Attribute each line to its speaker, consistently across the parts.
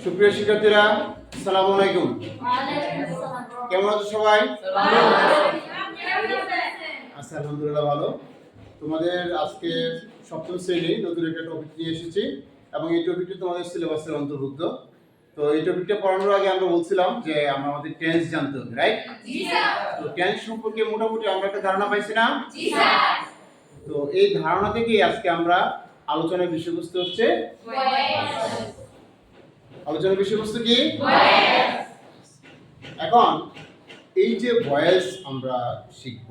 Speaker 1: সুপ্রিয় শিক্ষার্থীরা, আসসালামু আলাইকুম। কেমন আছো সবাই? আচ্ছা, আলহামদুলিল্লাহ ভালো। তোমাদের আজকে সপ্তম শ্রেণী নতুন একটা টপিক নিয়ে এসেছি এবং এই টপিকটি তোমাদের সিলেবাসের অন্তর্ভুক্ত। তো এই টপিকটা পড়ানোর আগে আমরা বলছিলাম যে আমাদের টেন্স জানতে হবে, রাইট? তো টেন্স সম্পর্কে মোটামুটি আমরা একটা ধারণা পাইছি না? তো এই ধারণা থেকেই আজকে আমরা আলোচনার বিষয়বস্তু হচ্ছে আলোচনার বিষয়বস্তু কি? এখন এই যে ভয়েস আমরা শিখব,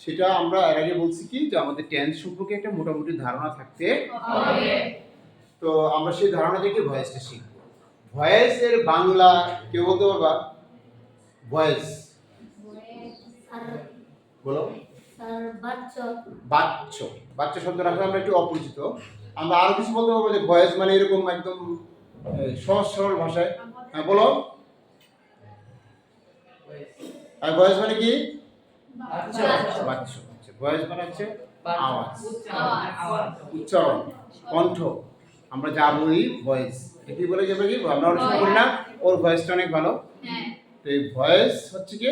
Speaker 1: সেটা আমরা এর আগে বলছি কি যে আমাদের টেন্স সম্পর্কে একটা মোটামুটি ধারণা থাকতে হবে। তো আমরা সেই ধারণা থেকে ভয়েসটা শিখব। ভয়েস এর বাংলা কেউ বলতে পারবা? ভয়েস বলো। বাচ্চা বাচ্চা শব্দটা আমরা একটু অপরিচিত। আমরা আরো কিছু বলতে পারবো যে ভয়েস মানে এরকম একদম সহজ সরল ভাষায়। হ্যাঁ বলো। আর ভয়েস মানে কি? বাচ্চা। ভয়েস মানে হচ্ছে আওয়াজ, উচ্চারণ, কণ্ঠ। আমরা যা বলি ভয়েস, এটি বলে যাবে কি আমরা অনেক সময় বলি না ওর ভয়েসটা অনেক ভালো। তো এই ভয়েস হচ্ছে কি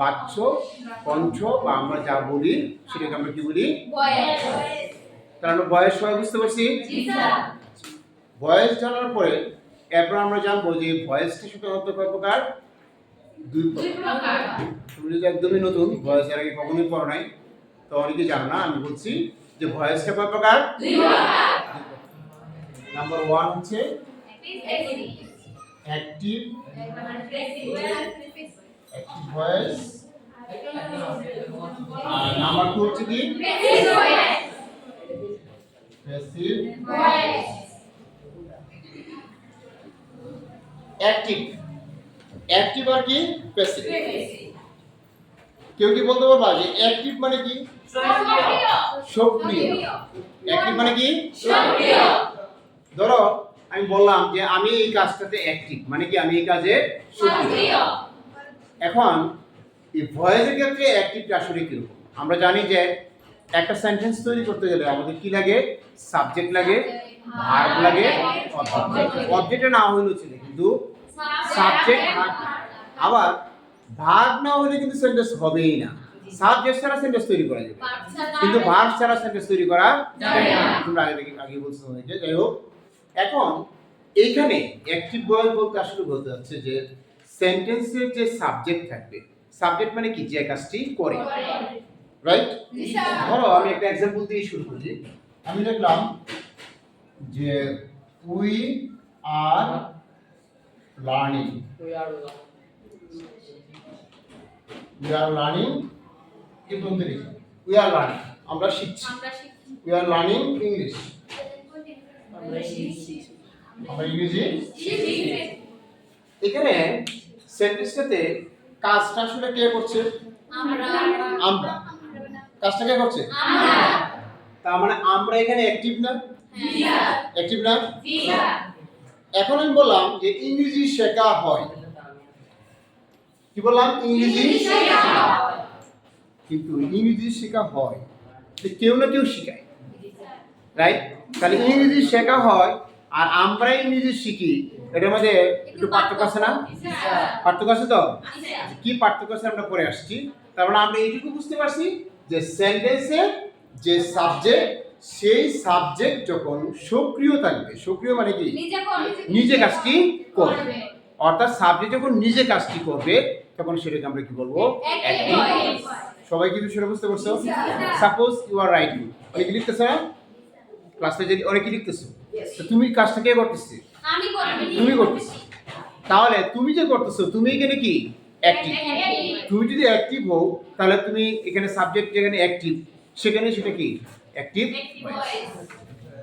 Speaker 1: বাচ্চ, কণ্ঠ বা আমরা যা বলি সেটাকে আমরা কি বলি? তাহলে আমরা ভয়েস সবাই বুঝতে পারছি? ভয়েস জানার পরে এরপর আমরা জানবো যে ভয়েসটা সাধারণত কয় প্রকার? দুই প্রকার। তুমি যদি একদমই নতুন, ভয়েস এর আগে কখনোই পড়ো নাই, তো অনেকে জানো না, আমি বলছি যে ভয়েসটা কয় প্রকার? দুই প্রকার। নাম্বার 1 হচ্ছে অ্যাক্টিভ ভয়েস, আর নাম্বার 2 হচ্ছে কি? Passive voice. অ্যাক্টিভ আর কি প্যাসিভ। কেউ কি বলতে পারবা যে অ্যাক্টিভ মানে কি? সক্রিয়। অ্যাক্টিভ মানে কি? সক্রিয়। ধরো আমি বললাম যে আমি এই কাজটাতে অ্যাক্টিভ, মানে কি আমি এই কাজে সক্রিয়। এখন এই ভয়েসের ক্ষেত্রে অ্যাক্টিভটা আসলে কি রকম? আমরা জানি যে একটা সেন্টেন্স তৈরি করতে গেলে আমাদের কি লাগে? সাবজেক্ট লাগে, ভার্ব লাগে, অবজেক্ট। অবজেক্ট না হইলেও চলে, কিন্তু সাবজেক্ট আবার ভার্ব না হলে কিন্তু সেন্টেন্স হবেই না। সাবজেক্ট ছাড়া সেন্টেন্স তৈরি করা যাবে, কিন্তু ভার্ব ছাড়া সেন্টেন্স তৈরি করা যাবে না। তোমরা আগে বলছো যে যাই হোক, এখন এইখানে অ্যাক্টিভ ভয়েস বলতে আসলে বলতে যাচ্ছে যে সেন্টেন্সের যে সাবজেক্ট থাকবে, সাবজেক্ট মানে কি যে কাজটি করে, রাইট? ধরো আমি একটা एग्जांपल দিয়ে শুরু করি। আমি লিখলাম যে we are learning. We are learning কি বলতে লিখি? We are learning, আমরা শিখছি। We are learning English, আমরা ইংরেজি শিখছি। এখানে সেন্টেন্সটাতে কাজটা আসলে কে করছে? আমরা। কাজটা কে করছে? তার মানে আমরা এখানে অ্যাক্টিভ না? অ্যাক্টিভ না? এখন আমি বললাম যে ইংরেজি শেখা হয়। কি বললাম? ইংরেজি শেখা হয়। কিন্তু ইংরেজি শেখা হয় কেউ না কেউ শেখায়, রাইট? তাহলে ইংরেজি শেখা হয় আর আমরা ইংরেজি শিখি, এটার মধ্যে একটু পার্থক্য আছে না? পার্থক্য আছে তো? কি পার্থক্য আছে আমরা পরে আসছি। তার মানে আমরা এইটুকু বুঝতে পারছি যে সেন্টেন্সে যে সাবজেক্ট, সেই সাবজেক্ট যখন সক্রিয় থাকবে, সক্রিয় মানে কি নিজে কাজটি করবে, অর্থাৎ সাবজেক্ট যখন নিজে কাজটি করবে তখন সেটাকে আমরা কি বলবো? অ্যাক্টিভ। সবাই কি বিষয়টা বুঝতে পারছো? সাপোজ ইউ আর রাইটিং, অনেকে লিখতেছ না ক্লাসে, যদি অনেকে লিখতেছো, তো তুমি কাজটা কে করতেছে? তুমি করতেছো। তাহলে তুমি যে করতেছো, তুমি এখানে কি অ্যাক্টিভ। তুমি যদি অ্যাক্টিভ হও তাহলে তুমি এখানে সাবজেক্ট যেখানে অ্যাক্টিভ, সেখানে সেটা কি অ্যাক্টিভ ভয়েস।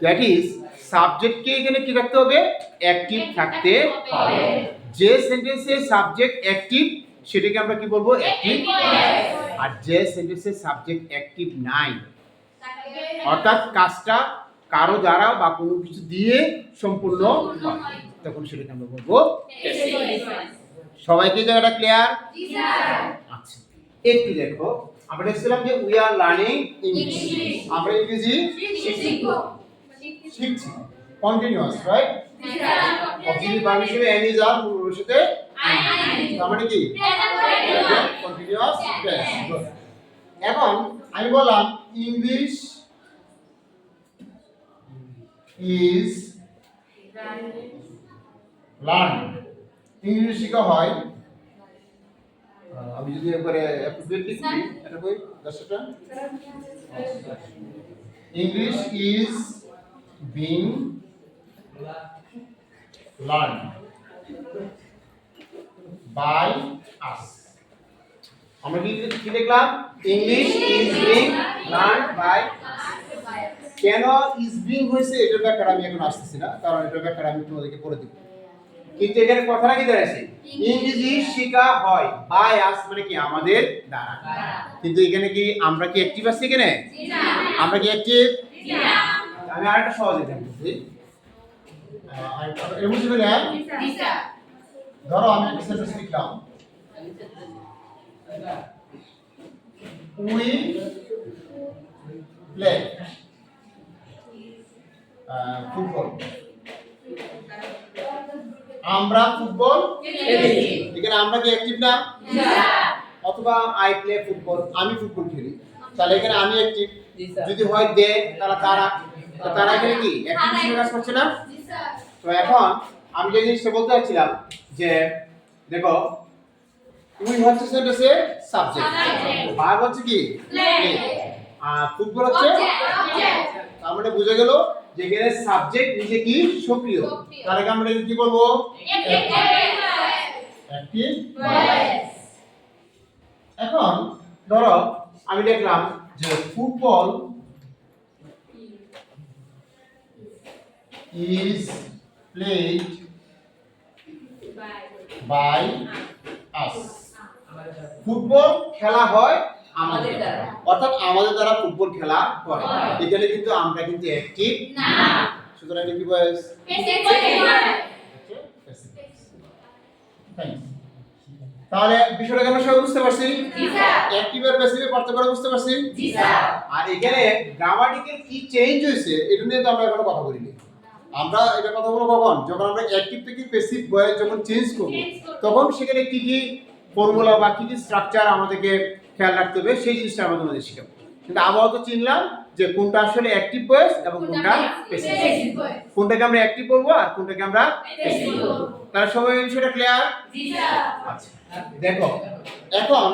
Speaker 1: দ্যাট ইজ সাবজেক্টকে এখানে কি রাখতে হবে? অ্যাক্টিভ থাকতে হবে। যে সেন্টেন্সে সাবজেক্ট অ্যাক্টিভ সেটাকে আমরা কি বলবো? Active voice. আর যে সেন্টেন্সে সাবজেক্ট অ্যাক্টিভ নাই, অর্থাৎ কাজটা কারো দ্বারা বা কোনো কিছু দিয়ে সম্পূর্ণ হয়, তখন সেটাকে আমরা বলবো প্যাসিভ ভয়েস। সবাইকে জায়গাটা ক্লিয়ার? আচ্ছা, একটু দেখো, আমরা দেখছিলাম যে উই আর লার্নিং ইংলিশ, আমরা ইংরেজি শিখছি, কন্টিনিউয়াস, রাইট? অক্সিলারি ভার্ব হিসেবে এন ইজ আর পূর্বপুরুষের সাথে তার মানে কি কন্টিনিউয়াস টেন্স। এখন আমি বললাম ইংলিশ ইজ লার্ন, ইংলিশ শেখা হয়। আমি যদি একবারে অ্যাপ্রোপ্রিয়েটলি করি এটা কই দশটা English is being learn by us. আমরা কি দেখলাম? English is being learn by. কেন ইজ বিং হয়েছে এটার ব্যাপারে আমি এখন আসতেছি না, কারণ এটার ব্যাপারে আমি তোমাদেরকে পড়ে দিব। কিন্তু এখানে কথাটা কি দাঁড়াচ্ছে? ইংরেজি শেখা হয় বাই আস মানে কি আমাদের দ্বারা। কিন্তু এখানে কি আমরা কি অ্যাক্টিভ আছি এখানে? আমরা কি অ্যাক্টিভ? আমি আরেকটা সহজ এক্সাম্পল দিই। এমন ছিল না, ধরো আমি একটা সেন্টেন্স লিখলাম, উই প্লে ফুটবল। আমরা ফুটবল খেলি। এখানে আমরা কি অ্যাক্টিভ না? অথবা আই প্লে ফুটবল, আমি ফুটবল খেলি। তাহলে এখানে আমি অ্যাক্টিভ। যদি হয় দে তাহলে তারা, তো তারা এখানে কি অ্যাক্টিভ হিসেবে কাজ করছে না? তো এখন আমি যে জিনিসটা বলতে চাচ্ছিলাম যে দেখো উই হচ্ছে সেন্টেন্সে সাবজেক্ট, ভার্ব হচ্ছে কি প্লে, আর ফুটবল হচ্ছে অবজেক্ট। তার মানে বুঝা গেল যে এখানে সাবজেক্ট নিজে কি সক্রিয়। তাহলে আমরা কি বলবো? Active voice. এখন ধরো আমি দেখলাম যে football is played by us. Football খেলা হয় আমাদের দ্বারা, অর্থাৎ আমাদের দ্বারা ফুটবল খেলা হয়। এখানে কিন্তু আমরা কিন্তু অ্যাক্টিভ না, সুতরাং এটা কি ভয়েস? Passive voice. তাহলে বিষয়টা আমরা সবাই বুঝতে পারছি? জি স্যার। অ্যাক্টিভ আর প্যাসিভের পার্থক্য বুঝতে পারছি? জি স্যার। আর এখানে গ্রামাটিক্যাল কি চেঞ্জ হয়েছে এটা নিয়ে তো আমরা এখনো কথা বলিনি। আমরা এটা কথা বলবো কখন? যখন আমরা অ্যাক্টিভ থেকে প্যাসিভ ভয়েস যখন চেঞ্জ করব, তখন সেখানে কি কি ফর্মুলা বা কি কি স্ট্রাকচার আমাদেরকে খেয়াল রাখতে হবে সেই জিনিসটা আমরা তোমাদের শেখাবো। কিন্তু আপাতত চিনলাম যে কোনটা আসলে অ্যাক্টিভ ভয়েস এবং কোনটা প্যাসিভ ভয়েস, কোনটাকে আমরা অ্যাক্টিভ বলবো আর কোনটাকে আমরা প্যাসিভ বলবো। তাহলে সবাই এই বিষয়টা ক্লিয়ার? জি স্যার। আচ্ছা দেখো এখন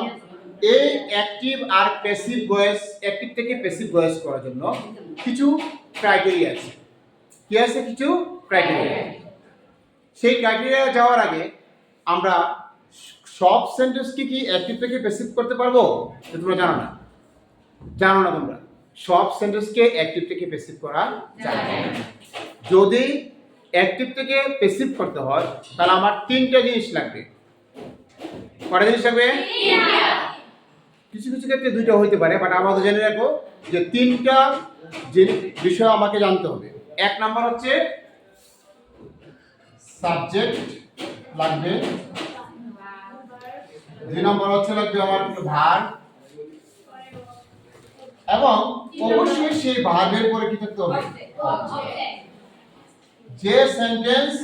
Speaker 1: এই অ্যাক্টিভ আর প্যাসিভ ভয়েস, অ্যাক্টিভ থেকে প্যাসিভ ভয়েস করার জন্য কিছু ক্রাইটেরিয়া আছে। কি আছে? কিছু ক্রাইটেরিয়া। সেই ক্রাইটেরিয়া যাওয়ার আগে আমরা সব সেন্টেন্সকে কি অ্যাক্টিভ থেকে প্যাসিভ করতে পারবো? তোমরা জানো না, জানো না তোমরা সব সেন্টেন্সকে অ্যাক্টিভ থেকে প্যাসিভ করা যায় না। যদি অ্যাক্টিভ থেকে প্যাসিভ করতে হয় তাহলে আমার তিনটা জিনিস লাগবে। কয়টা জিনিস লাগবে? কিছু কিছু ক্ষেত্রে দুইটা হইতে পারে, বাট আমরা তো জেনে রাখবো যে তিনটা বিষয় আমাকে জানতে হবে। এক নাম্বার হচ্ছে সাবজেক্ট লাগবে, দুই নাম্বার হচ্ছে লাগবে আমার ভার্ব, এবং অবশ্যই সেই ভার্বের পরে কি থাকতে হবে? যে সেন্টেন্স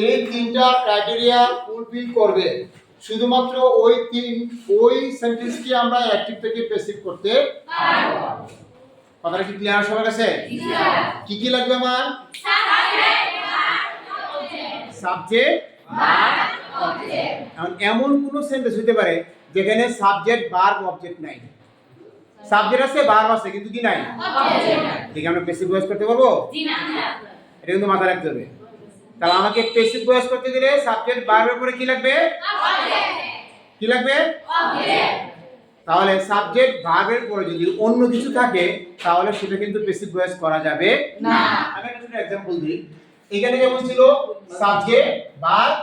Speaker 1: এই তিনটা ক্রাইটেরিয়া ফুলফিল করবে শুধুমাত্র ওই সেন্টেন্সকে আমরা অ্যাক্টিভ থেকে প্যাসিভ করতে পারবো। কথাটা কি ক্লিয়ার সবার কাছে? কি কি লাগবে আমার? Subject verb object. এমন কোন সেন্টেন্স হতে পারে যেখানে সাবজেক্ট ভার্ব অবজেক্ট নাই, সাবজেক্ট আছে ভার্ব আছে কিন্তু কি নাই? অবজেক্ট নাই। ঠিক আমরা প্যাসিভ ভয়েস করতে পারবো? জি না। এটা কিন্তু মাথায় রাখতে হবে। তাহলে আমাকে প্যাসিভ ভয়েস করতে গেলে সাবজেক্ট ভার্বের পরে কি লাগবে? অবজেক্ট। কি লাগবে? অবজেক্ট। তাহলে সাবজেক্ট ভার্বের পরে যদি অন্য কিছু থাকে তাহলে সেটা কিন্তু প্যাসিভ ভয়েস করা যাবে না। আমি একটা ছোট एग्जांपल দিই। এখানে যেমন ছিল সাবজেক্ট ভার্ব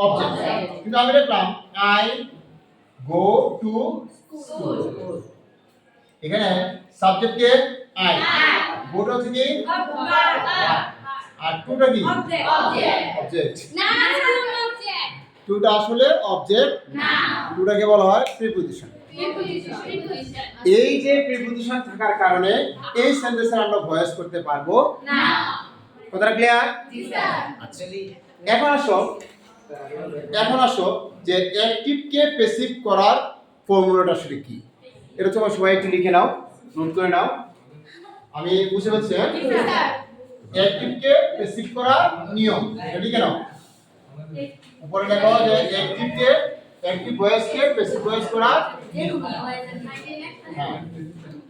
Speaker 1: অবজেক্ট, কিন্তু আমি লিখলাম আই গো টু স্কুল। এখানে সাবজেক্ট কে আই, গোটা হচ্ছে কি ভার্ব, আর টুটা কি অবজেক্ট। না অবজেক্ট, টুটা আসলে অবজেক্ট না, টুটাকে বলা হয় প্রিপোজিশন। এই যে প্রিপোজিশন থাকার কারণে এই সেন্টেন্সে আমরা ভয়েস করতে পারবো না। কথাটা ক্লিয়ার? জি স্যার। আচ্ছা এখন আসো যে অ্যাক্টিভকে প্যাসিভ করার ফর্মুলাটা আসলে কি, এটা তোমরা সবাই একটু লিখে নাও, নোট করে নাও। আমি বুঝে বলছি, অ্যাক্টিভকে প্যাসিভ করার নিয়ম এটা লিখে নাও। উপরে লেখা যে অ্যাক্টিভ ভয়েসকে প্যাসিভ ভয়েস করার নিয়ম।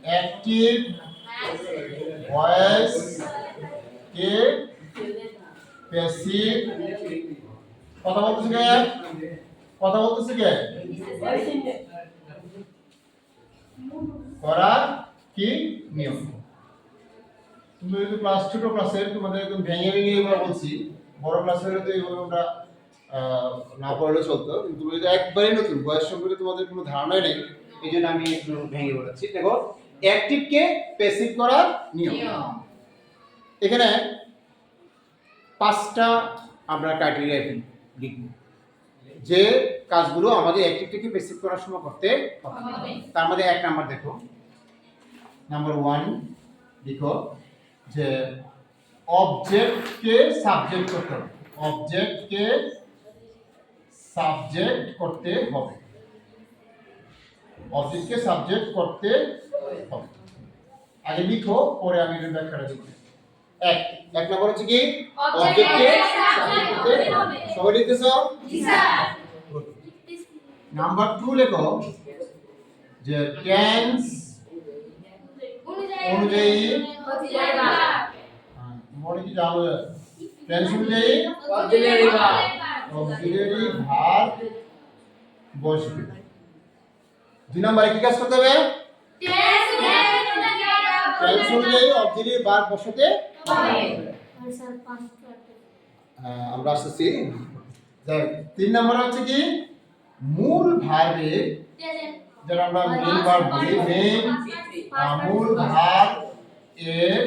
Speaker 1: অ্যাক্টিভ ভয়েস কে প্যাসিভ কথা বলতেছে কে করার কি নিয়ম। তুমি যদি ছোট ক্লাসের তোমাদের একদম ভেঙে এগুলো বলছি, বড় ক্লাসের তো এইভাবে আমরা না পড়লে চলতো, কিন্তু তুমি একবারই নতুন বয়স সম্পর্কে তোমাদের কোনো ধারণাই নেই, এই জন্য আমি একটু ভেঙে বলেছি। দেখো, অ্যাক্টিভকে প্যাসিভ করার নিয়ম। এখানে 5টা আমরা ক্রাইটেরিয়া লিখব, যে কাজগুলো আমাদের অ্যাক্টিভকে প্যাসিভ করার সময় করতে হবে। তার মধ্যে 1 নাম্বার দেখো, নাম্বার 1 লিখো যে অবজেক্টকে সাবজেক্ট করতে হবে। অবজেক্টকে সাবজেক্ট করতে হবে। অবজেক্টকে সাবজেক্ট করতে হবে। আগে লিখো, পরে আমি এর ব্যাখ্যাটা দেব। এক নম্বর হচ্ছে কি অবজেক্টকে সাবজেক্ট করতে হবে। সবাই লিখতেছো? জি স্যার। নাম্বার 2 লেখো যে টেন্স অনুযায়ী মনে কি জানো, টেন্স অনুযায়ী অক্সিলারি ভার্ব বসবে। 2 নম্বরে কি কাজ করতে হবে? টেন্স অনুযায়ী অক্সিলারি ভার্ব বসাতে হবে। আমরা আসছি 3 নম্বরে হচ্ছে কি মূল ভার্বে, যেটা আমরা মেইন ভার্ব বলি, মূল ভার্ব এর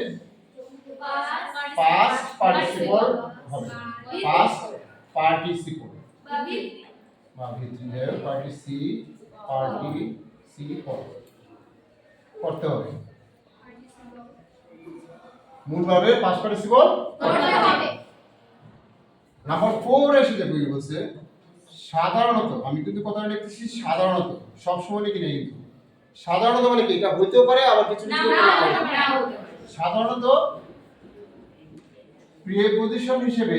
Speaker 1: পাস্ট পার্টিসিপল হবে। পাস্ট পার্টিসিপল করতে হবে। মূল ভার্বের পাস্ট পার্টিসিপল করতে হবে। নাম্বার 4 এসে দেখো কি বলছে, সাধারণত, আমি কিন্তু কথাটা লিখতেছি সাধারণত, সব সময় লিখি না কিন্তু। সাধারণত মানে কি, এটা হইতেও পারে আবার কিছু কিছু না হইতে পারে। সাধারণত প্রিপজিশন হিসেবে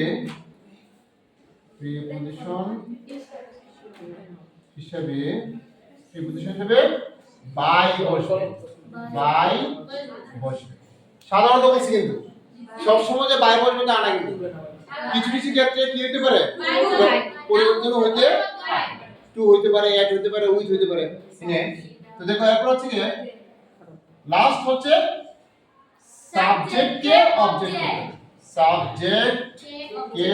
Speaker 1: বাই বসবে। সাধারণত বলছি, কিন্তু সব সময় যে বাই বসবে তা না, কিন্তু কিছু কিছু ক্ষেত্রে কি হইতে পারে, পরিবর্তন হইতে টু হইতে পারে, অ্যাড হইতে পারে, উইথ হইতে পারে। তো দেখো এরপর হচ্ছে কি লাস্ট হচ্ছে সাবজেক্টকে অবজেক্ট করতে হবে। সাবজেক্টকে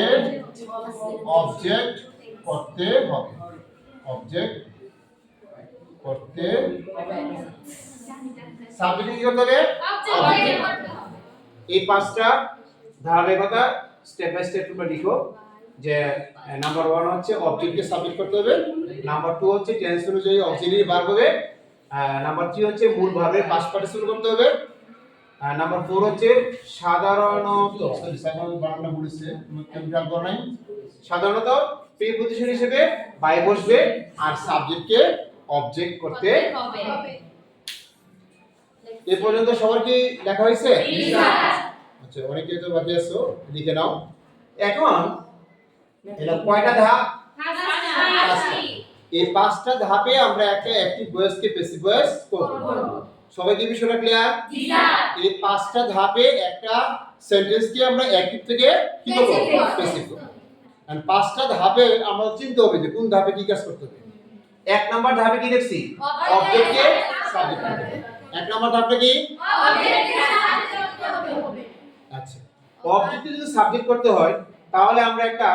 Speaker 1: অবজেক্ট করতে হবে। অবজেক্ট করতে সাবজেক্ট কি করতে হবে? অবজেক্ট করতে হবে। এই 5টা ধারাবাহিকতা স্টেপ বাই স্টেপ তোমরা লিখো। যে নাম্বার 1 হচ্ছে অবজেক্টকে সাবজেক্ট করতে হবে, নাম্বার 2 হচ্ছে টেন্স অনুযায়ী অক্সিলারি ভার্ব হবে, নাম্বার 3 হচ্ছে মূল ভার্বের পাস্ট পার্টিসিপল করতে হবে, নাম্বার 4 হচ্ছে সাধারণত, বানানটা বলেছে তুমি খেয়াল করো নাই, সাধারণত প্রিপজিশন হিসেবে বাই বসবে আর সাবজেক্টকে অবজেক্ট করতে হবে। এই পর্যন্ত সবার কি লেখা হয়েছে? জি স্যার। আচ্ছা, অনেকে তো বাকি আছো, লিখে নাও। এখন এটা কয়টা ধাপ? 5টা। এই 5টা ধাপে আমরা একটা অ্যাক্টিভ ভয়েসকে প্যাসিভ ভয়েস করব। সবাই কি বিষয়টা ক্লিয়ার? জি স্যার। এই 5টা ধাপে একটা সেন্টেন্সকে আমরা অ্যাক্টিভ থেকে কি করব? প্যাসিভ করব। এন্ড 5টা ধাপে আমরা চিনতে হবে যে কোন ধাপে কি কাজ করতে হবে। 1 নাম্বার ধাপে কি দেখছি? অবজেক্টকে সাবজেক্ট করতে হবে। 1 নাম্বার ধাপটা কি? অবজেক্টকে সাবজেক্ট করতে হবে। আচ্ছা, অবজেক্টকে যদি সাবজেক্ট করতে হয় তাহলে আমরা একটা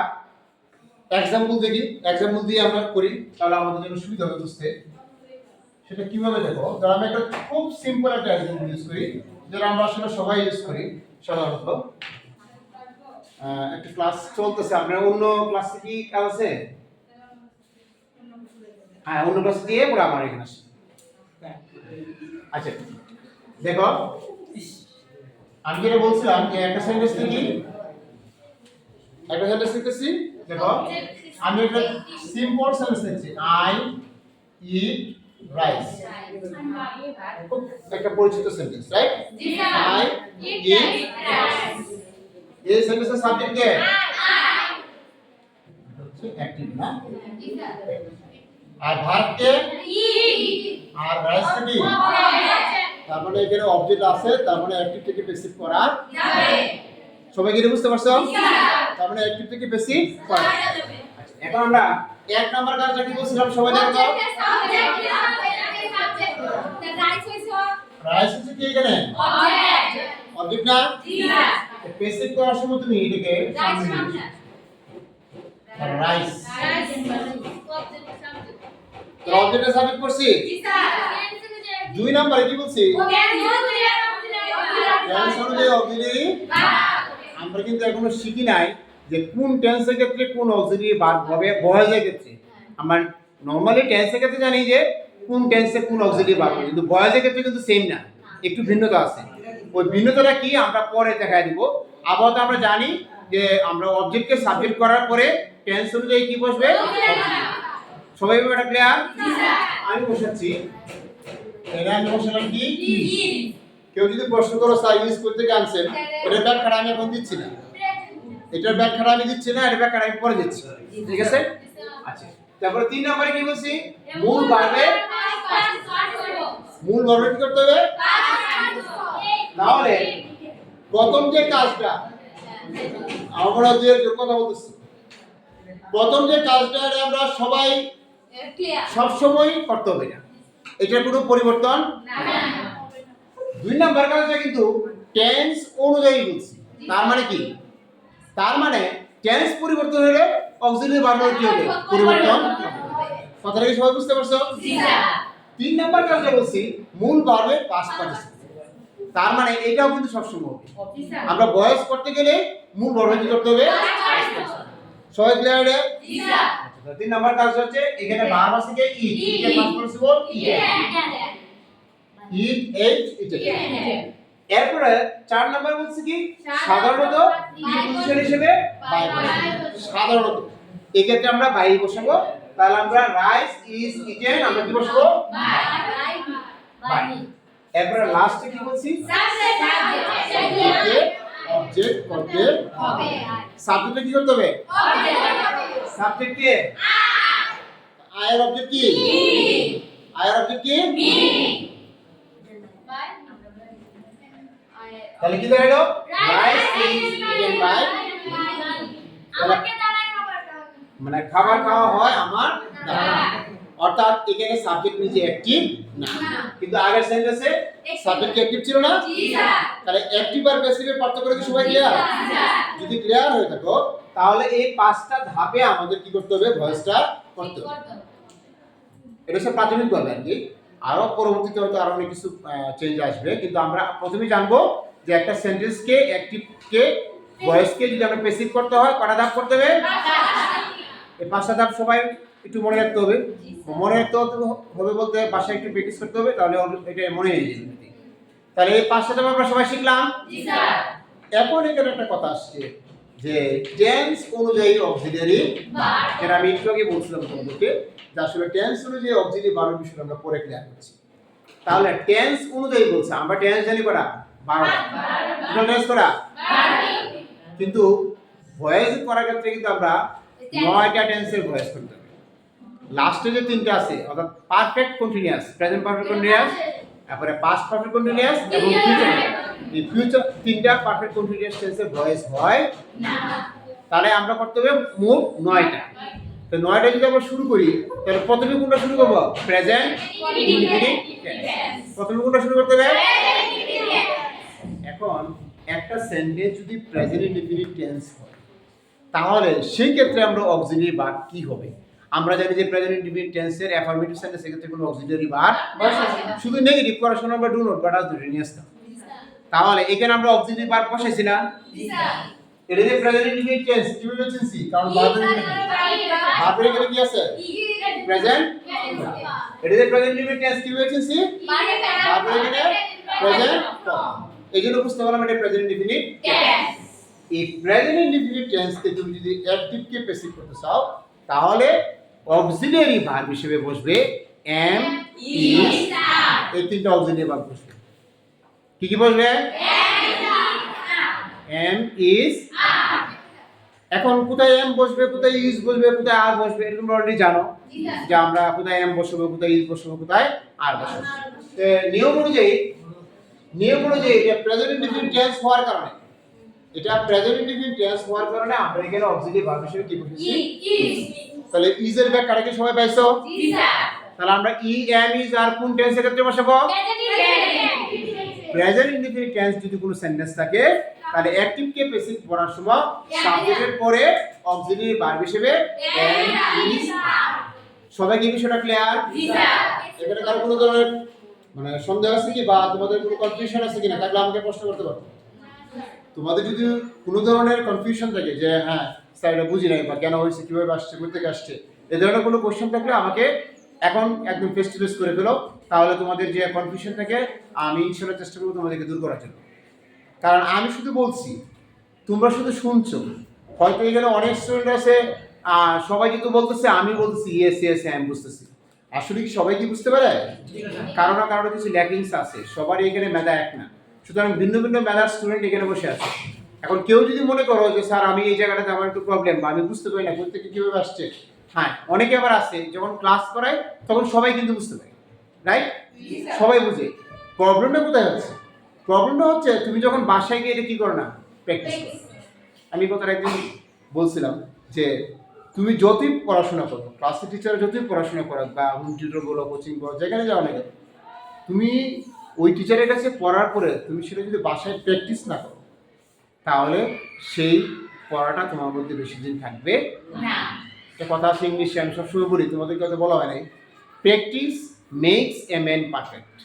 Speaker 1: এক্সাম্পল দেখি, এক্সাম্পল দিয়ে আমরা করি, তাহলে আমাদের জন্য সুবিধা হবে বুঝতে। সেটা কিভাবে দেখো, ধর আমি একটা খুব সিম্পল একটা এক্সাম্পল ইউজ করি, যেটা আমরা আসলে সবাই ইউজ করি সাধারণত। একটা ক্লাস চলতেছে, আমরা অন্য ক্লাসে কি কাজ আছে? হ্যাঁ, অন্য ক্লাস দিয়ে পরে আমার এখানে আসি। আচ্ছা দেখো, আমি যেটা বলছিলাম যে একটা সেন্টেন্স থেকে একটা সেন্টেন্স লিখতেছি দেখো আমি একটা সিম্পল সেন্টেন্স লিখছি আই ইট রাইস একটা পরিচিত sentence write I eat rice এই সেন্টেন্সের সাবজেক্ট কে হচ্ছে অ্যাক্টিভ না আর ভার্ব কে আর রাইস কি তার মানে এখানে অবজেক্ট আছে তার মানে অ্যাক্টিভ থেকে প্যাসিভ করা যাবে সবাই কি বুঝতে পারছো তার মানে অ্যাক্টিভ থেকে প্যাসিভ করা যাবে এখন আমরা এক নাম্বার কাজটা কি বলছিলাম সবাই দেখো তো রাইস হচ্ছে কি এখানে অবজেক্ট না জি না প্যাসিভ করার সময় তুমি এটাকে সামনে নিয়ে রাইস তো অবজেক্টে সাবমিট করছি জি স্যার দুই নম্বরে কি বলছি টেন্স অনুযায়ী অক্সিলারি আমরা কিন্তু এখনো শিখি নাই যে কোন টেন্সের ক্ষেত্রে কোন অক্সিলারি ভার্ব হবে ভয়েসের ক্ষেত্রে আমরা নরমালি টেন্সের ক্ষেত্রে জানি যে কোন টেন্সে কোন অক্সিলারি ভার্ব হবে কিন্তু ভয়েসের ক্ষেত্রে কিন্তু সেম না একটু ভিন্নতা আছে ওই ভিন্নতাটা কি আমরা পরে দেখায় দিব আপাতত আমরা জানি যে আমরা অবজেক্টকে সাবজেক্ট করার পরে টেন্স অনুযায়ী কি বসবে সবাই এটা ক্লিয়ার জি স্যার আমি বসাচ্ছি এটা আমি বসালাম কি কেউ যদি প্রশ্ন করো স্যার ইউজ করতে জানছেন এটার ব্যাখ্যাটা আমি এখন দিচ্ছি না এটার ব্যাখ্যাটা আমি দিচ্ছি না এটার ব্যাখ্যাটা আমি পরে দিচ্ছি ঠিক আছে আচ্ছা তারপরে 3 নম্বরে কি বলছি মূল ভার্বে কি করতে হবে তাহলে প্রথম যে কাজটা আমরা যে কথা বলতেছি প্রথম যে কাজটা আমরা সবাই সব সময় করতে হবে না এটার কোনো পরিবর্তন না দুই নাম্বার কাজটা কিন্তু টেন্স অনুযায়ী বলছি তার মানে কি তার মানে টেন্স পরিবর্তন হলে অক্সিলারি ভার্ব কি হবে পরিবর্তন কথাটা কি সবাই বুঝতে পারছো জি স্যার 3 নাম্বার কাজটা বলছি মূল ভার্বের পাস্ট পার্টিসিপল তার মানে এটাও কিন্তু সব সময় হবে আমরা ভয়েস করতে গেলে মূল ভার্বে কি করতে হবে সবাই ক্লিয়ার জি স্যার 3 নাম্বার কাজ হচ্ছে এখানে ভার্ব আছে কি ইট এর পাস্ট পার্টিসিপল ইট ইট এরপরে 4 নাম্বার বলছে কি সাধারণত প্রিপোজিশন হিসেবে বাই সাধারণত এই ক্ষেত্রে আমরা বাই বসাবো তাহলে আমরা রাইস ইজ ইটেন আমরা কি বসাবো বাই এরপরে লাস্টে কি বলছি অবজেক্ট করতে হবে সাবজেক্টে কি করতে হবে সাবজেক্ট কে আয়ের অবজেক্ট কি আয়ের অবজেক্ট কি তাহলে কি দাঁড়ালো রাইস ইজ ইটেন বাই আমাকে দ্বারা মানে খাবার খাওয়া হয় আমার দ্বারা অর্থাৎ এখানে সাবজেক্ট নিজে অ্যাক্টিভ না কিন্তু আগের সেন্টেন্সে সাবজেক্ট অ্যাক্টিভ ছিল না জি স্যার তাহলে অ্যাক্টিভ আর প্যাসিভের পার্থক্য কি সবাই ক্লিয়ার যদি ক্লিয়ার হয়ে থাকো তাহলে এই পাঁচটা ধাপে আমাদের কি করতে হবে ভয়েসটা করতে হবে এটা হচ্ছে প্রাথমিকভাবে আর কি আরো পরবর্তীতে হয়তো আরো অনেক কিছু চেঞ্জ আসবে কিন্তু আমরা প্রথমেই জানবো যে একটা সেন্টেন্সকে অ্যাক্টিভকে ভয়েসকে যদি আমরা প্যাসিভ করতে হয় কটা ধাপ করতে হবে এই পাঁচটা ধাপ সবাই একটু মনে রাখতে হবে মনে রাখতে হবে বলতে বাসায় একটু প্র্যাকটিস করতে হবে তাহলে এটা মনে হয়ে যাবে তাহলে এই পাঁচটা ধাপ আমরা সবাই শিখলাম জি স্যার এখন এখানে একটা কথা আসছে যে টেন্স অনুযায়ী অক্সিলারি ভার্ব যেটা আমি একটু আগে বলছিলাম তোমাদেরকে যে আসলে টেন্স অনুযায়ী অক্সিলারি ভার্বের বিষয়টা আমরা পরে ক্লিয়ার করছি তাহলে টেন্স অনুযায়ী বলছে আমরা টেন্স জানি করা 12টা টেন্স করা কিন্তু ভয়েস করার ক্ষেত্রে কিন্তু আমরা 9টা টেন্সের ভয়েস করতে হবে লাস্টে যে তিনটা আছে অর্থাৎ perfect continuous present perfect continuous তারপরে পাস্ট পারফেক্ট কন্টিনিউয়াস এবং ফিউচার এই ফিউচার তিনটা পারফেক্ট কন্টিনিউয়াস টেন্সের ভয়েস হয় না তাহলে আমরা করতে হবে মোট 9টা তো 9টা যদি আমরা শুরু করি তাহলে প্রথমে কোনটা শুরু করব প্রেজেন্ট ইনডিফিনিট টেন্স প্রথমে কোনটা শুরু করতে হবে এখন একটা সেন্টেন্স যদি প্রেজেন্ট ইনডিফিনিট টেন্স হয় তাহলে সেই ক্ষেত্রে আমরা অক্সিলারি ভার্ব কি হবে আমরা জানি যে প্রেজেন্ট ইনডিফিনিট টেন্সের অ্যাফার্মেটিভ সেন্টেন্সের ক্ষেত্রে কোনো অক্সিলারি ভার্ব বসাচ্ছি না শুধু নেগেটিভ করার সময় আমরা ডু নট বাট আস দুটো নিয়ে আসতাম তাহলে এখানে আমরা অক্সিলারি ভার্ব বসাইছি না জি স্যার এটা যে প্রেজেন্ট ইনডিফিনিট টেন্স কি বলছেনছি কারণ ভার্বের এখানে কি আছে প্রেজেন্ট এটা যে প্রেজেন্ট ইনডিফিনিট টেন্স কি বলছেনছি ভার্বের এখানে প্রেজেন্ট এইজন্য বুঝতে পারলাম এটা প্রেজেন্ট ইনডিফিনিট টেন্স এই প্রেজেন্ট ইনডিফিনিট টেন্সকে তুমি যদি অ্যাক্টিভকে প্যাসিভ করতে চাও তাহলে অক্সিলিয়ারি ভার্ব হিসেবে বসবে am is এই তিনটা অক্সিলিয়ারি ভার্ব বসবে কি কি বসবে am is এখন কোথায় am বসবে কোথায় is বসবে কোথায় আর বসবে এটা তোমরা অলরেডি জানো যে আমরা কোথায় am বসাবো কোথায় is বসাবো কোথায় আর বসাবো নিয়ম অনুযায়ী এটা প্রেজেন্ট ইনডিফিনিট টেন্স হওয়ার কারণে আমরা এখানে অক্সিলিয়ারি ভার্ব হিসেবে কি বসেছি তাহলে is এর ব্যাক কাটাকে সবাই পাইছো জি স্যার তাহলে আমরা am is আর কোন টেন্সের ক্ষেত্রে বসাবো প্রেজেন্ট ইনডিফিনিট টেন্স যদি কোনো সেন্টেন্স থাকে তাহলে অ্যাক্টিভ কে প্যাসিভ পড়ার সময় সাবজেক্টের পরে অক্সিলিয়ারি ভার্ব হিসেবে am is সবাই কি বিষয়টা ক্লিয়ার জি স্যার এখানে কারো কোনো ধরনের মানে সন্দেহ আছে কি বা তোমাদের কোনো কনফিউশন আছে কিনা তাহলে আমাকে প্রশ্ন করতে পারো তোমাদের যদি কোনো ধরনের কনফিউশন থাকে যে হ্যাঁ স্যার এটা বুঝি নাই বা কেন হয়েছে কিভাবে আসছে কোথা থেকে আসছে এই ধরনের কোনো কোশ্চেন থাকলে আমাকে এখন একদম ফেস টু ফেস করে ফেলো তাহলে তোমাদের যে কনফিউশন থাকে আমি ইনশাআল্লাহ চেষ্টা করব তোমাদেরকে দূর করার জন্য কারণ আমি শুধু বলছি তোমরা শুধু শুনছো হয়তো এখানে অনেক স্টুডেন্ট আছে সবাই কিন্তু বলতেছে আমি বলতেছি ইয়েস আমি বুঝতেছি আসলে কি সবাই কি বুঝতে পারে কারো না কারো কিছু ল্যাকিংস আছে সবারই এখানে মেধা এক না সুতরাং ভিন্ন ভিন্ন মেধার স্টুডেন্ট এখানে বসে আছে এখন কেউ যদি মনে করো যে স্যার আমি এই জায়গাটাতে আমার একটু প্রবলেম বা আমি বুঝতে পারি না কোথা থেকে কীভাবে আসছে হ্যাঁ অনেকে আবার আছে যখন ক্লাস করায় তখন সবাই কিন্তু বুঝতে পারে রাইট সবাই বুঝে প্রবলেমটা কোথায় হচ্ছে প্রবলেমটা হচ্ছে তুমি যখন বাসায় গিয়ে এটা কী করো না প্র্যাকটিস করো আমি কথাটা একদিন বলছিলাম যে তুমি যতই পড়াশোনা করো ক্লাসের টিচার যতই পড়াশোনা করো বা হোম টিউটর বলো কোচিং বলো যেখানে যাও না কেন তুমি ওই টিচারের কাছে পড়ার পরে তুমি সেটা যদি বাসায় প্র্যাকটিস না করো তাহলে সেই পড়াটা তোমার মধ্যে বেশি দিন থাকবে না একটা কথা আছে ইংলিশে আমি সবসময় বলি তোমাদেরকে হয়তো বলা হয় নাই practice makes a man perfect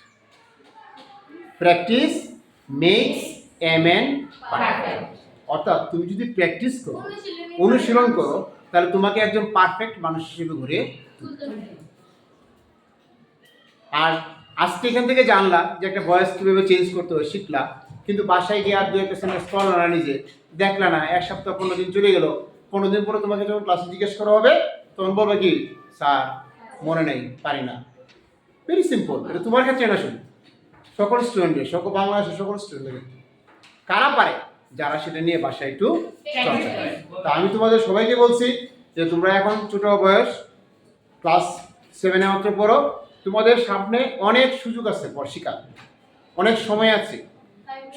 Speaker 1: practice makes a man perfect অর্থাৎ তুমি যদি প্র্যাকটিস করো অনুশীলন করো তাহলে তোমাকে একজন পারফেক্ট মানুষ হিসেবে গড়ে তুলতে হবে আর আজকে এখান থেকে জানলা যে একটা ভয়েস কীভাবে চেঞ্জ করতে হয় শিখলা কিন্তু বাসায় গিয়ে আর দু একটা সেন্টেন্স পড়লো না নিজে দেখলা না এক সপ্তাহ 15 দিন চলে গেল 15 দিন পরে তোমাকে যখন ক্লাসে জিজ্ঞেস করা হবে তখন বলবে কি স্যার মনে নেই পারি না ভেরি সিম্পল এটা তোমার ক্ষেত্রে না শুধু সকল স্টুডেন্টের বাংলাদেশের সকল স্টুডেন্টের কারা পারে যারা সেটা নিয়ে বাসায় একটু চর্চা করে তা আমি তোমাদের সবাইকে বলছি যে তোমরা এখন ছোট বয়স ক্লাস 7-এ মাত্র পড়ো তোমাদের সামনে অনেক সুযোগ আছে শেখার অনেক সময় আছে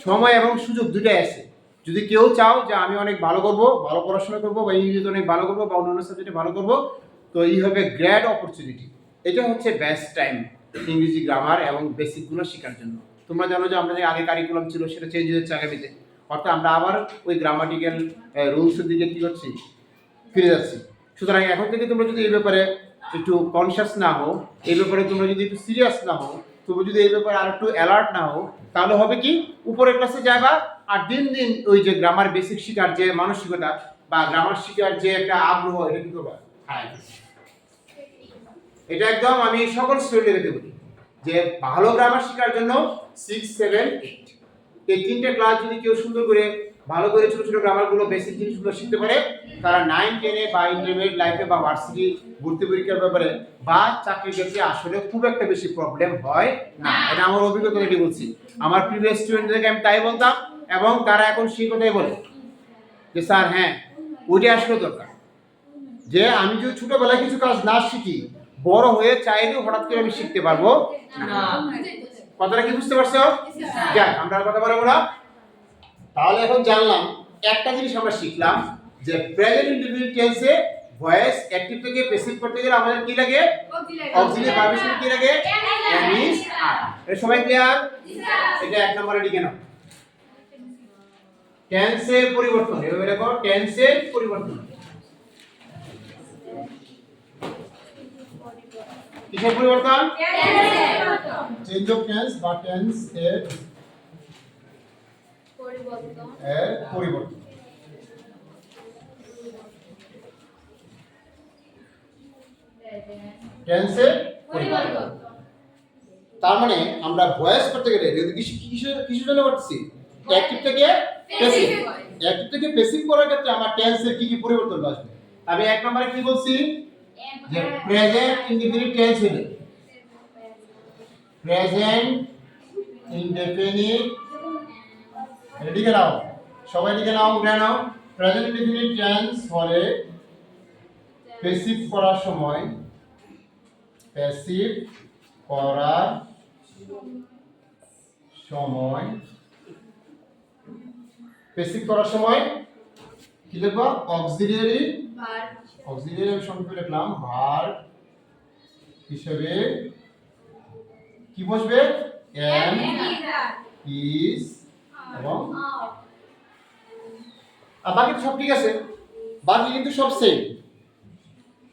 Speaker 1: সময় এবং সুযোগ দুটাই আছে যদি কেউ চাও যে আমি অনেক ভালো করব ভালো পড়াশোনা করব বা ইংরেজিতে অনেক ভালো করব বা অন্যান্য সাবজেক্টে ভালো করব তো এই হবে গ্রেট অপরচুনিটি এটা হচ্ছে বেস্ট টাইম ইংরেজি গ্রামার এবং বেসিকগুলো শেখার জন্য তোমরা জানো যে আমাদের আগে কারিকুলাম ছিল সেটা চেঞ্জ হচ্ছে আগামীতে অর্থাৎ আমরা আবার ওই গ্রামাটিক্যাল রুলসের দিকে কী করছি ফিরে যাচ্ছি সুতরাং এখন থেকে তোমরা যদি এই ব্যাপারে একটু কনসিয়াস না হও এই ব্যাপারে তোমরা যদি একটু সিরিয়াস না হও তুমি যদি এই ব্যাপারে আর একটু অ্যালার্ট না হও তাহলে হবে কি উপরের ক্লাসে যাবা আর দিন দিন ওই যে গ্রামার বেসিক শেখার যে মানসিকতা বা গ্রামার শেখার যে একটা আগ্রহ এটা কি করবা এটা একদম আমি সকল স্টুডেন্টদের বলি যে ভালো গ্রামার শেখার জন্য 6, 7, 8 এই তিনটে ক্লাস যদি কেউ সুন্দর করে ভালো করে ছোট ছোট গ্রামারগুলো বেসিক জিনিসগুলো শিখতে পারে তারা 9-10-এ বা ইন্টারমিডিয়েট লাইফে বা ভার্সিটি ভর্তি পরীক্ষার ব্যাপারে বা চাকরির ক্ষেত্রে আসলে খুব একটা বেশি প্রবলেম হয় না এটা আমার অভিজ্ঞতা থেকে বলছি আমার প্রিভিয়াস স্টুডেন্টদেরকে আমি তাই বলতাম এবং তারা এখন সেই কথাই বলে যে স্যার হ্যাঁ ওইটা আসলে দরকার যে আমি যদি ছোটবেলায় কিছু কাজ না শিখি বড় হয়ে চাইলেও হঠাৎ করে আমি শিখতে পারবো না কথাটা কি বুঝতে পারছো যাক আমরা আর কথা বলবো না তাহলে এখন জানলাম একটা জিনিস আমরা শিখলাম যে প্রেজেন্ট ইনডিফিনিট টেন্সে ভয়েস অ্যাক্টিভ থেকে প্যাসিভ করতে গেলে আমাদের কি লাগে অক্সিলিয়ারি ভার্ব হিসেবে কি লাগে am is are এর সবাই ক্লিয়ার জি স্যার এটা এক নম্বরে লিখে নাও টেন্সের পরিবর্তন এভাবে লেখো টেন্সের পরিবর্তন কিসের পরিবর্তন চেঞ্জ অফ টেন্স বা টেন্স এর পরিবর্তন টেন্সের পরিবর্তন তার মানে আমরা ভয়েস করতে গেলে কিসের জন্য করতেছি অ্যাক্টিভ থেকে প্যাসিভ অ্যাক্টিভ থেকে প্যাসিভ করার ক্ষেত্রে আমার টেন্সের কি কি পরিবর্তন আসবে? আমি এক নম্বরে কি বলছি যে প্রেজেন্ট ইনডিফিনিট টেন্স হলে প্রেজেন্ট ইনডিফিনিট লিখে নাও, সবাই লিখে নাও, উঠে নাও। প্রেজেন্ট ইনডিফিনিট টেন্স হলে প্যাসিভ করার সময় প্যাসিভ করার সময় প্যাসিভ করার সময় কি লিখবো? অক্সিলিয়ারি ভার্ব, অক্সিলিয়ারি সংক্ষেপে লিখলাম ভার্ব হিসেবে কি বসবে? am, is এবং আর বাকি সব ঠিক আছে, বাকি কিন্তু সব সেম,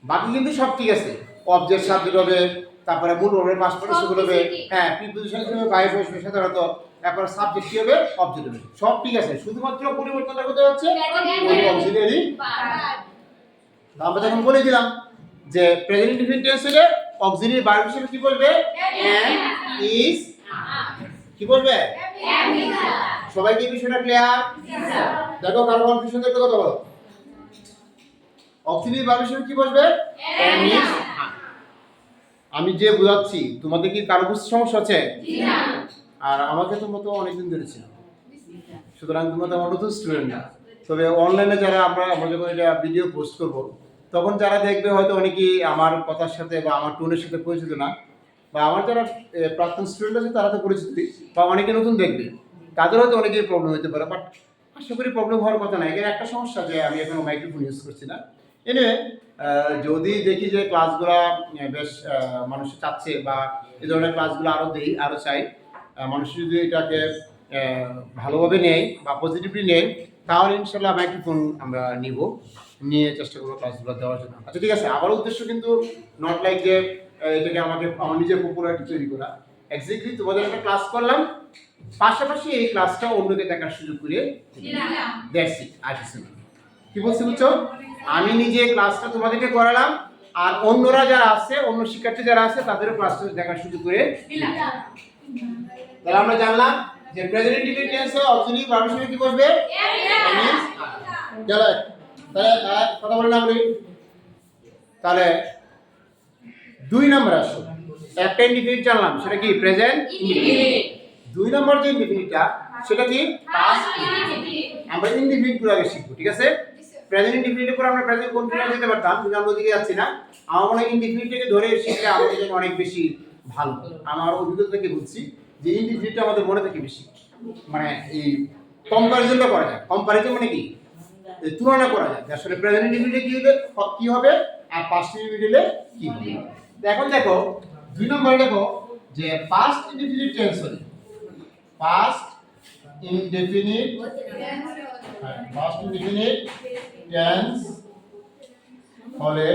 Speaker 1: বাকি কিন্তু সব ঠিক আছে। অবজেক্ট সাবজেক্ট হবে, তারপরে মূল হবে, পাস্ট পার্টিসিপল হবে, হ্যাঁ প্রিপোজিশন হবে, ভার্ব হবে সাধারণত, তারপর সাবজেক্ট কি হবে? অবজেক্ট হবে, সব ঠিক আছে। শুধুমাত্র পরিবর্তনটা কোথায় হচ্ছে? Auxiliary verb. আমরা যখন বলে দিলাম যে প্রেজেন্ট ইনডিফিনিট টেন্স হলে অক্সিলিয়ারি ভার্ব হিসেবে কি বলবে? am, is, কি বলবে? সবাই কি বিষয়টা ক্লিয়ার? দেখো কারো কনফিউশন দেখতে কথা বলো। অক্সিলিয়ারি ভার্ব হিসেবে কি বলবে? am, is, আমি যে বোঝাচ্ছি তোমাদের কি কারো বুঝতে সমস্যা আছে? না। আর আমাকে তোমরা তো অনেকদিন ধরে ছিল, সুতরাং তোমরা তো আমার নতুন স্টুডেন্ট না। তবে অনলাইনে যারা আমরা যখন এটা ভিডিও পোস্ট করব তখন যারা দেখবে হয়তো অনেকেই আমার কথার সাথে বা আমার টোনের সাথে পরিচিত না, বা আমার যারা প্রাক্তন স্টুডেন্ট আছে তারা তো পরিচিত, বা অনেকে নতুন দেখবে তাদের হয়তো অনেকেই প্রবলেম হতে পারে, বাট আশা করি প্রবলেম হওয়ার কথা না। এখানে একটা সমস্যা যে আমি এখনো মাইক্রোফোন ইউজ করছি না। এনিওয়ে যদি দেখি যে ক্লাসগুলো বেশ মানুষ চাচ্ছে বা এই ধরনের ক্লাসগুলো আরও দেই, আরও চাই, মানুষ যদি এটাকে ভালোভাবে নেয় বা পজিটিভলি নেয়, তাহলে ইনশাল্লাহ মাইক্রোফোন আমরা নিয়ে চেষ্টা করবো ক্লাসগুলো দেওয়ার জন্য। আচ্ছা ঠিক আছে, আমার উদ্দেশ্য কিন্তু নট লাইক যে এটাকে আমার নিজের পপুলারিটি তৈরি করা। এক্স্যাক্টলি তোমাদের একটা ক্লাস করলাম, পাশাপাশি এই ক্লাসটা অন্যকে দেখার সুযোগ করে দ্যাটস ইট, আর কিছু না। কি বলছি বুঝছো? আমি নিজে ক্লাসটা তোমাদেরকে করালাম, আর অন্যরা যারা আছে, অন্য শিক্ষার্থী যারা আছে তাদেরও ক্লাসটা দেখার সুযোগ করে দিলাম। তাহলে আমরা জানলাম যে প্রেজেন্ট ইনডিফিনিট টেন্সে অক্সিলিয়ারি ভার্ব হিসেবে কি বসবে? চলো তাহলে কথা বলে না বলি। তাহলে 2 নম্বর আসো, একটা ইনডিফিনিট জানলাম, সেটা কি? Present indefinite. 2 নম্বর যে ইনডিফিনিটটা সেটা কি? Past indefinite. আমরা ইনডিফিনিট গুলো আগে শিখবো, ঠিক আছে? প্রেজেন্ট ইনডিফিনিটের পর আমরা প্রেজেন্ট কন্টিনিউয়াস দিতে পারতাম, কিন্তু আমরা ওদিকে যাচ্ছি না। আমার মনে হয় ইনডিফিনিটটাকে ধরে শিখলে আমাদের জন্য অনেক বেশি ভালো। আমার অভিজ্ঞতা থেকে বুঝছি যে ইনডিফিনিটটা আমাদের মনে থাকে বেশি, মানে এই কম্পারিজনটা করা যায়। কম্পারিজন মানে কি? তুলনা করা যায় আসলে প্রেজেন্ট ইনডিফিনিটে কি হবে আর পাস্ট ইনডিফিনিটে কি হবে। এখন দেখো 2 নম্বরে দেখো যে পাস্ট ইনডিফিনিট টেন্স হলে পাস্ট ইনডিফিনিট টেন্স হলে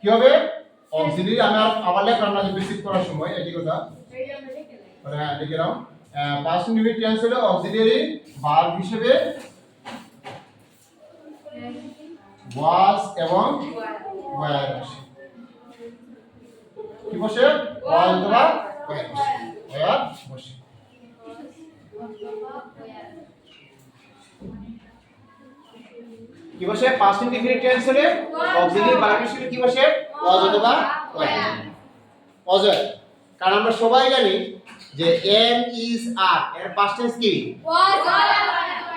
Speaker 1: কি হবে? অক্সিলিয়ারি আমি আবার লেখলাম না যে বেসিক করার সময় একই কথা, হ্যাঁ লিখে নাও। পাস্ট ইনডিফিনিট টেন্স হলে অক্সিলিয়ারি ভার্ব হিসেবে ওয়াজ এবং ওয়্যার বসে। কি বসে? ওয়াজ অথবা ওয়্যার বসে। কি বসে? পাস্ট ইনডিফিনিট টেন্স হলে অক্সিলিয়ারি ভার্ব হিসেবে কি বসে? ওয়াজ অথবা ওয়্যার। অজয়, কারণ আমরা সবাই জানি যে am, is, are এর পাস্ট টেন্স কি? ওয়াজ।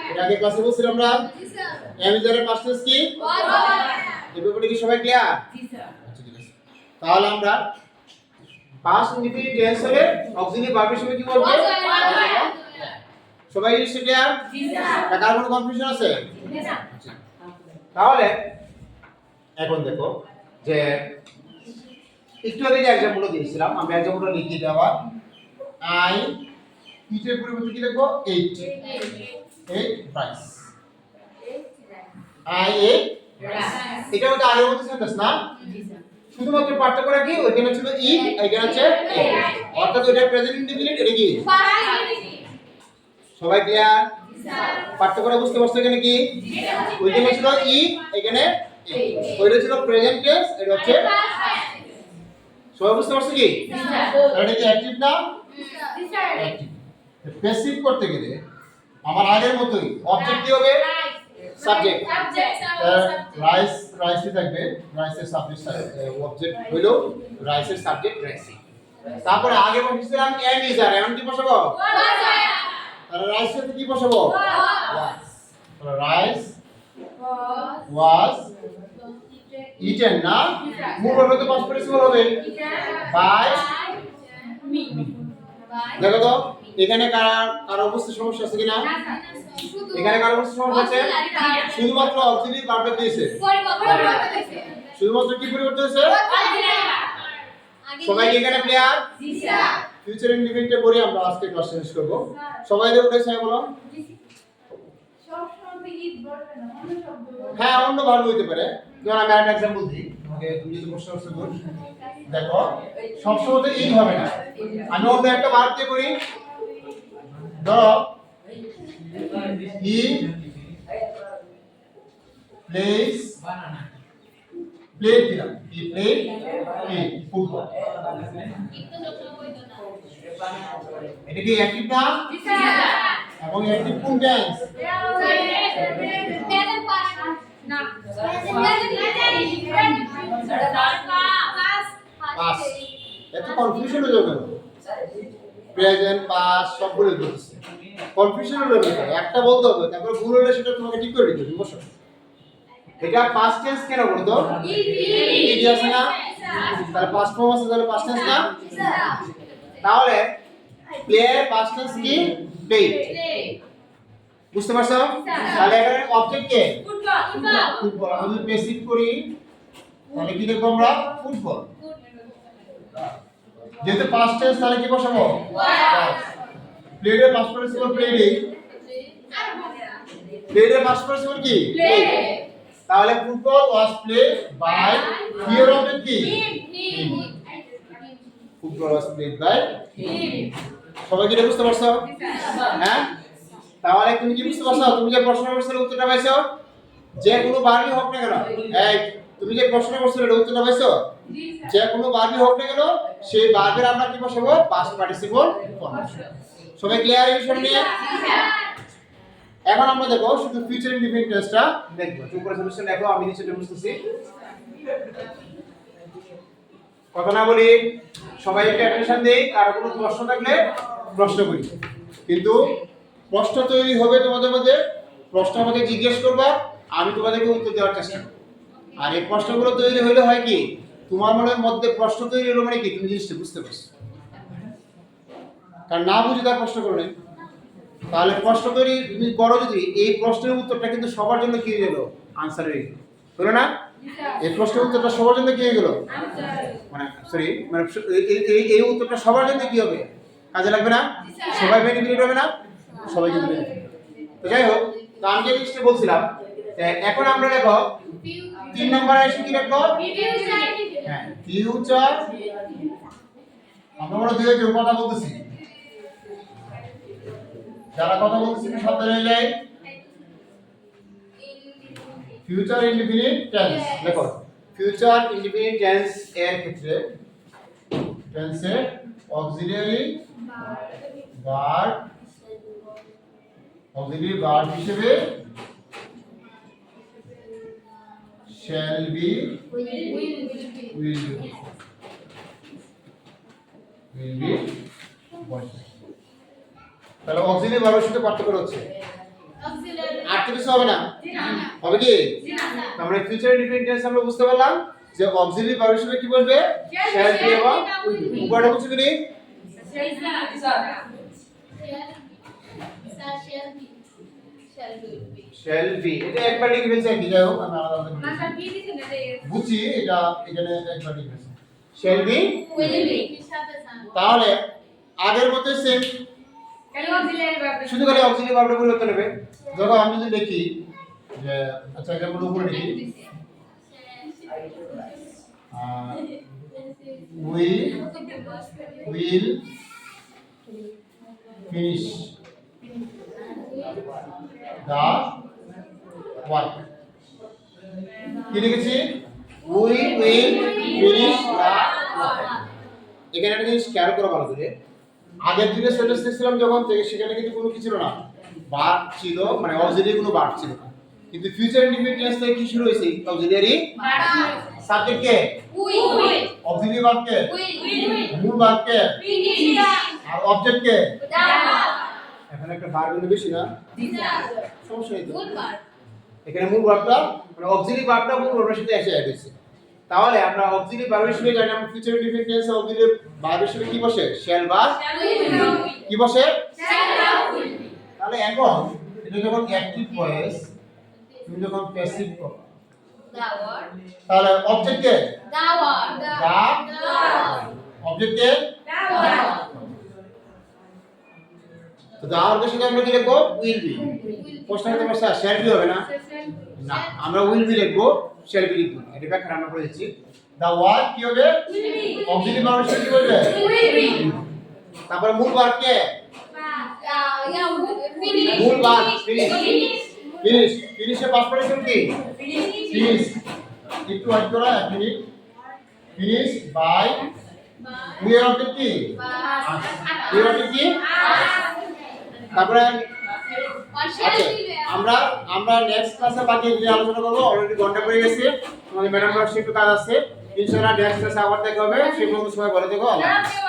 Speaker 1: এটা আগে ক্লাসে বলছিলাম আমরা। জি স্যার। am, is, are এর পাস্ট টেন্স কি? ওয়াজ। এই ব্যাপারে কি সবাই ক্লিয়ার? জি স্যার। আচ্ছা ঠিক আছে, তাহলে আমরা পাস্ট ইনডিফিনিট টেন্স হলে অক্সিলিয়ারি ভার্ব হিসেবে কি বলবো? ওয়াজ। সবাই কি ক্লিয়ার? জি স্যার। কার কোনো কনফিউশন আছে? জি স্যার। তাহলে এখন দেখো যে একটু আগে যে एग्जांपल দিয়েছিলাম, আমি एग्जांपल লিখে দেওয়া আই ইটের পরিবর্তে কি লিখবো? 8 প্রাইস। I 8 price. এটা হচ্ছে আগের মতো সেন্টেন্স না? জি স্যার। শুধুমাত্র পার্থক্যটা কি? ওইখানে ছিল ইট, এখানে আছে 8, অর্থাৎ এটা প্রেজেন্ট ইনডিফিনিট, এটা কি পাস্ট ইনডিফিনিট। সবাই ক্লিয়ার? জি স্যার। পার্থক্যটা বুঝতে পারছো এখানে কি? জি স্যার। ওইখানে ছিল ইট, এখানে 8, ওইটা ছিল প্রেজেন্ট টেন্স, এটা হচ্ছে পাস্ট টেন্স। সবাই বুঝতে পারছো কি? জি স্যার। এটা কি অ্যাকটিভ না? জি স্যার। অ্যাকটিভ। প্যাসিভ করতে গেলে আমার আগের মতই অবজেক্ট কি হবে সাবজেক্ট রাইস রাইসই থাকবে রাইসের সাবজেক্ট অবজেক্ট হলো রাইসের সাবজেক্ট রাইসি তারপরে আগে বলছিলাম এম ইজ আর এমন কি বসাবো তাহলে রাইস সাথে কি বসাবো ওয়াজ রাইস ওয়াজ ইটেন না মূল হবে তো পাস পার্টিসিপল হবে বাই মি দেখো তো এখানে কার অবস্থা সমস্যা আছে কিনা এখানে কার অবস্থা সমস্যা আছে শুধুমাত্র অক্সিলারি ভার্বটা দিয়েছে শুধুমাত্র কি পরিবর্তন হয়েছে সবাই কি এখানে ক্লিয়ার জি স্যার ফিউচার ইনডিপেন্ডেন্টে পড়ে আমরা আজকে ক্লাস শেষ করব সবাই যে উঠে স্যার বলো সব শব্দ ইজ বলবে না অন্য শব্দ হ্যাঁ অন্য ভার্ব হইতে পারে যেমন আমি একটা एग्जांपल দিই তোমাকে তুমি যদি প্রশ্ন করছো গুড দেখো সব শব্দে ইজ হবে না আমি অন্য একটা ভার্ব দিয়ে করি ধরো হি প্লেস বানানা প্লেট দিলাম হি প্লেট কি ফুটবল এটা কি অ্যাক্টিভ না জি স্যার এবং অ্যাক্টিভ কোন টেন্স প্রেজেন্ট পাস্ট না পাস্ট এত কনফিউশন হয়ে যাবে প্রেজেন্ট পাস্ট সবগুলো বলছে কনফিউশন হলো একটা বলতে হবে তারপর ভুল হলে সেটা তোমাকে ঠিক করে দিতে হবে বসো এটা পাস্ট টেন্স কেন বলো তো ইডি আছে না তাহলে পাস্ট ফর্ম আছে তাহলে পাস্ট টেন্স না তাহলে প্লে পাস্ট টেন্স কি প্লেড বুঝতে পারছো তাহলে এখানে অবজেক্ট কে ফুটবল আমি যদি বেসিক করি তাহলে কি লিখব আমরা ফুটবল যেহেতু পাস্ট টেন্স তাহলে কি বসাবো প্লেডের পাস্ট পার্টিসিপল প্লেডই প্লেডের পাস্ট পার্টিসিপল কি প্লেড তাহলে football was played by here object কি ফুটবল ওয়াজ প্লেড বাই সবাই কি বুঝতে পারছো হ্যাঁ তাহলে তুমি কি বুঝতে পারছো তুমি যে প্রশ্ন করছিলে উত্তরটা পাইছো যে কোনো ভার্বই হোক না কেন এই তুমি যে প্রশ্ন করছিলে উত্তরটা পাইছো জি স্যার যে কোনো ভার্বই হোক না কেন সেই ভার্বের আমরা কি বসাবো পাস্ট পার্টিসিপল ফর্ম সবাই ক্লিয়ার এই বিষয় নিয়ে জি স্যার এখন আমরা দেখো শুধু ফিউচার ইনডিপেন্ডেন্ট টেন্সটা দেখব চুপ করে সলিউশন দেখো আমি নিচেটা বুঝতেছি কথা না বলি সবাই একটু অ্যাটেনশন দেই কারো কোনো প্রশ্ন থাকলে প্রশ্ন করি কিন্তু প্রশ্ন তৈরি হবে তোমাদের মধ্যে প্রশ্ন আমাকে জিজ্ঞেস করবা আমি তোমাদেরকে উত্তর দেওয়ার চেষ্টা করব আর এই প্রশ্নগুলো তৈরি হলে হয় কি তোমার মনের মধ্যে প্রশ্ন তৈরি হলো মানে কি তুমি জিনিসটা বুঝতে পারছো কারণ না বুঝে তার প্রশ্ন করলে তাহলে প্রশ্ন তৈরি তুমি করো যদি এই প্রশ্নের উত্তরটা কিন্তু সবার জন্য কি হয়ে গেল আনসার হয়ে গেল হলো না এই প্রশ্নের উত্তরটা সবার জন্য কি হয়ে গেল মানে সরি মানে এই উত্তরটা সবার জন্য কি হবে কাজে লাগবে না সবাই বেনিফিট হবে না সবাই যদি তো যাই হোক তো আমি যে জিনিসটা বলছিলাম এখন আমরা দেখো 3 নম্বরে এসে কি লিখবো হ্যাঁ ফিউচার আমরা বড় দুই জন কথা বলতেছি যারা কথা বলতেছি সাবধানে হয়ে যায় ফিউচার ইনডিফিনিট টেন্স দেখো ফিউচার ইনডিফিনিট টেন্স এর ক্ষেত্রে টেন্সের অক্সিলিয়ারি ভার্ব অক্সিলিয়ারি ভার্ব হিসেবে shall be will be বসে তাহলে অক্সিলিয়ারি ভার্বের সাথে পার্থক্য হচ্ছে আর কিছু হবে না হবে কি আমরা ফিউচার ইনডিফিনিট টেন্স আমরা বুঝতে পারলাম যে অক্সিলিয়ারি ভার্বের সাথে কি বলবে shall be এবং উভয়টা হচ্ছে কি shall be এটা একবার লিখে ফেলছি কি যাই হোক আমি আলাদা না স্যার বি দিছেন এটা বুঝি এটা এখানে একবার লিখে ফেলছি shall be will be তাহলে আগের মতো সেম শুধু খালি অক্সিলিয়ারি ভার্বটা পরিবর্তন হবে দেখো আমি যদি দেখি যে আচ্ছা এটা বড় উপরে লিখি we will finish the work কি লিখেছি we will finish the work এখানে একটা জিনিস খেয়াল করো ভালো করে আগের দিনে সেন্টেন্স দেখছিলাম যখন থেকে সেখানে কিন্তু কোনো কিছু ছিল না ভার্ব ছিল, মানে অক্সিলারি কোনো ভার্ব ছিল না। কিন্তু ফিউচার ইনডিফিনিট টেন্স থেকে কি শুরু হয়েছে? অক্সিলারি সাবজেক্ট কে, অক্সিলারি ভার্ব কে, মূল ভার্ব কে, আর অবজেক্ট কে। এখানে একটা ভার্ব কিন্তু বেশি না, সমস্যা নেই তো। এখানে মূল ভার্বটা মানে অক্সিলারি ভার্বটা মূল ভার্বের সাথে এসে অ্যাড হয়েছে। তাহলে আমরা অক্সিলারি ভার্বের সাথে জানি আমরা ফিউচার ইনডিফিনিট টেন্সে অক্সিলারি ভার্বের সাথে কি বসে? শ্যাল বা কি বসে? তাহলে এখন এটা যখন অ্যাক্টিভ ভয়েস, তুমি যখন প্যাসিভ করো, তাহলে অবজেক্ট কে, দা অবজেক্ট কে, তো দা এর সাথে আমরা কি লিখবো? Will be. প্রশ্ন করতে পারছ শ্যাল বি হবে না? না, আমরা উইল বি লিখবো, শ্যাল বি লিখবো না। এটা ব্যাখ্যা আমরা করে দিচ্ছি। দা ওয়ার্ড কি হবে? অক্সিলারি ভার্বের সাথে কি বলবে? তারপরে মূল ভার্ব কে, মূল ভার্ব ফিনিশ। ফিনিশের পাস্ট পার্টিসিপল কি? ফিনিশ। একটু ওয়েট করো, এক মিনিট। ফিনিশ বাই উই এর অবজেক্ট কি? উই এর অবজেক্ট কি? তারপরে আমরা নেক্সট ক্লাসে বাকি যে আলোচনা করব। অলরেডি ঘন্টা পড়ে গেছে, তোমাদের ম্যাডাম একটু কাজ আছে। ইনশাআল্লাহ নেক্সট ক্লাসে আবার দেখা হবে। সেই পর্যন্ত সবাই ভালো থেকো। আল্লাহ হাফেজ।